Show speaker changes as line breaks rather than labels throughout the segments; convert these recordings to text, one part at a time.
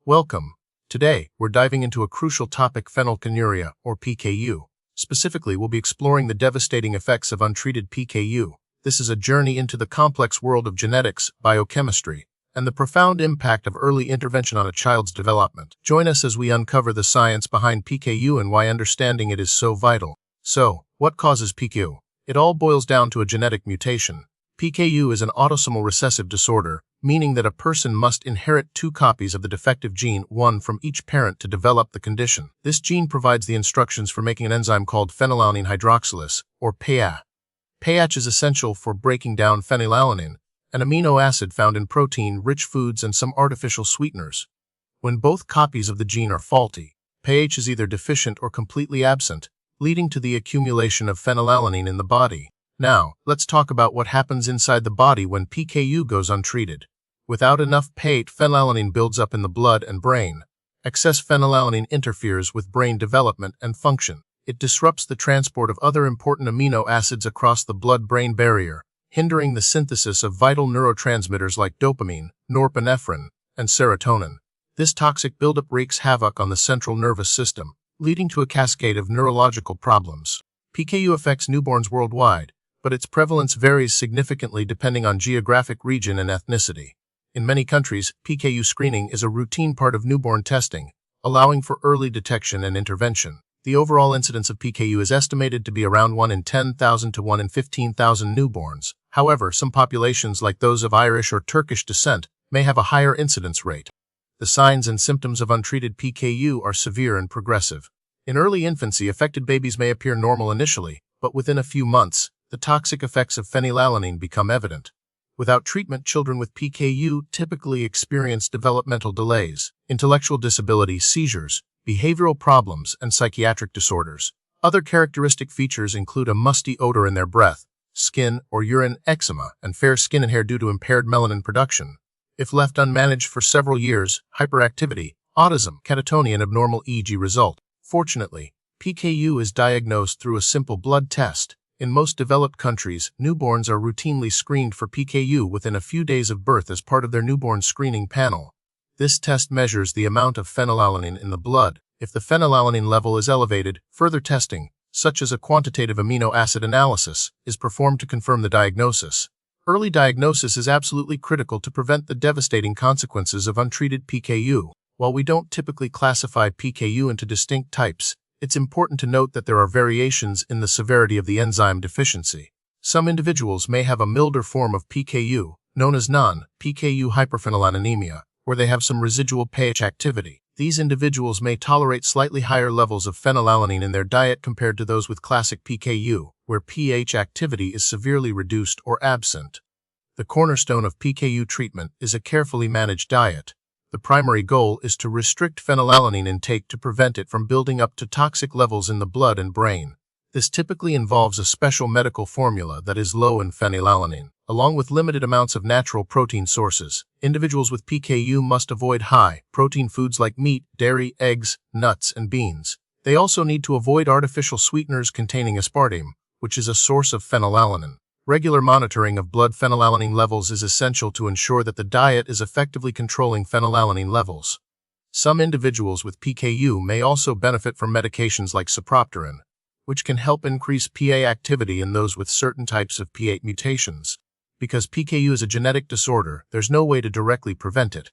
Welcome. Today, we're diving into a crucial topic: phenylketonuria, or PKU. Specifically, we'll be exploring the devastating effects of untreated PKU. This is a journey into the complex world of genetics, biochemistry, and the profound impact of early intervention on a child's development. Join us as we uncover the science behind PKU and why understanding it is so vital. So, what causes PKU? It all boils down to a genetic mutation. PKU is an autosomal recessive disorder, meaning that a person must inherit two copies of the defective gene, one from each parent, to develop the condition. This gene provides the instructions for making an enzyme called phenylalanine hydroxylase, or PAH. PAH is essential for breaking down phenylalanine, an amino acid found in protein-rich foods and some artificial sweeteners. When both copies of the gene are faulty, PAH is either deficient or completely absent, leading to the accumulation of phenylalanine in the body. Now, let's talk about what happens inside the body when PKU goes untreated. Without enough PAH, phenylalanine builds up in the blood and brain. Excess phenylalanine interferes with brain development and function. It disrupts the transport of other important amino acids across the blood-brain barrier, hindering the synthesis of vital neurotransmitters like dopamine, norepinephrine, and serotonin. This toxic buildup wreaks havoc on the central nervous system, leading to a cascade of neurological problems. PKU affects newborns worldwide, but its prevalence varies significantly depending on geographic region and ethnicity. In many countries, PKU screening is a routine part of newborn testing, allowing for early detection and intervention. The overall incidence of PKU is estimated to be around 1 in 10,000 to 1 in 15,000 newborns. However, some populations, like those of Irish or Turkish descent, may have a higher incidence rate. The signs and symptoms of untreated PKU are severe and progressive. In early infancy, affected babies may appear normal initially, but within a few months, the toxic effects of phenylalanine become evident. Without treatment, children with PKU typically experience developmental delays, intellectual disability, seizures, behavioral problems, and psychiatric disorders. Other characteristic features include a musty odor in their breath, skin or urine eczema, and fair skin and hair due to impaired melanin production. If left unmanaged for several years, hyperactivity, autism, catatonia, and abnormal EEG result. Fortunately, PKU is diagnosed through a simple blood test. In most developed countries, newborns are routinely screened for PKU within a few days of birth as part of their newborn screening panel. This test measures the amount of phenylalanine in the blood. If the phenylalanine level is elevated, further testing, such as a quantitative amino acid analysis, is performed to confirm the diagnosis. Early diagnosis is absolutely critical to prevent the devastating consequences of untreated PKU. While we don't typically classify PKU into distinct types, it's important to note that there are variations in the severity of the enzyme deficiency. Some individuals may have a milder form of PKU, known as non-PKU hyperphenylaninemia, where they have some residual PAH activity. These individuals may tolerate slightly higher levels of phenylalanine in their diet compared to those with classic PKU, where PAH activity is severely reduced or absent. The cornerstone of PKU treatment is a carefully managed diet. The primary goal is to restrict phenylalanine intake to prevent it from building up to toxic levels in the blood and brain. This typically involves a special medical formula that is low in phenylalanine, along with limited amounts of natural protein sources. Individuals with PKU must avoid high-protein foods like meat, dairy, eggs, nuts, and beans. They also need to avoid artificial sweeteners containing aspartame, which is a source of phenylalanine. Regular monitoring of blood phenylalanine levels is essential to ensure that the diet is effectively controlling phenylalanine levels. Some individuals with PKU may also benefit from medications like sapropterin, which can help increase PA activity in those with certain types of PA mutations. Because PKU is a genetic disorder, there's no way to directly prevent it.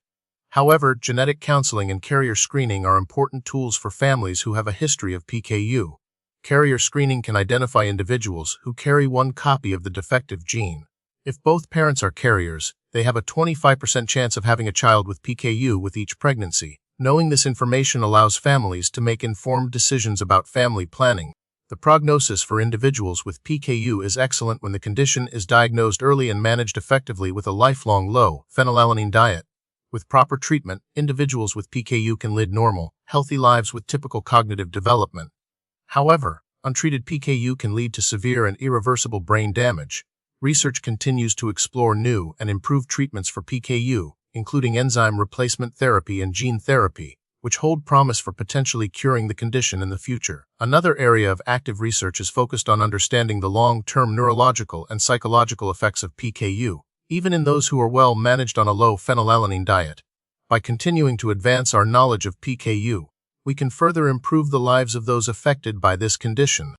However, genetic counseling and carrier screening are important tools for families who have a history of PKU. Carrier screening can identify individuals who carry one copy of the defective gene. If both parents are carriers, they have a 25% chance of having a child with PKU with each pregnancy. Knowing this information allows families to make informed decisions about family planning. The prognosis for individuals with PKU is excellent when the condition is diagnosed early and managed effectively with a lifelong low phenylalanine diet. With proper treatment, individuals with PKU can lead normal, healthy lives with typical cognitive development. However, untreated PKU can lead to severe and irreversible brain damage. Research continues to explore new and improved treatments for PKU, including enzyme replacement therapy and gene therapy, which hold promise for potentially curing the condition in the future. Another area of active research is focused on understanding the long-term neurological and psychological effects of PKU, even in those who are well managed on a low phenylalanine diet. By continuing to advance our knowledge of PKU, we can further improve the lives of those affected by this condition.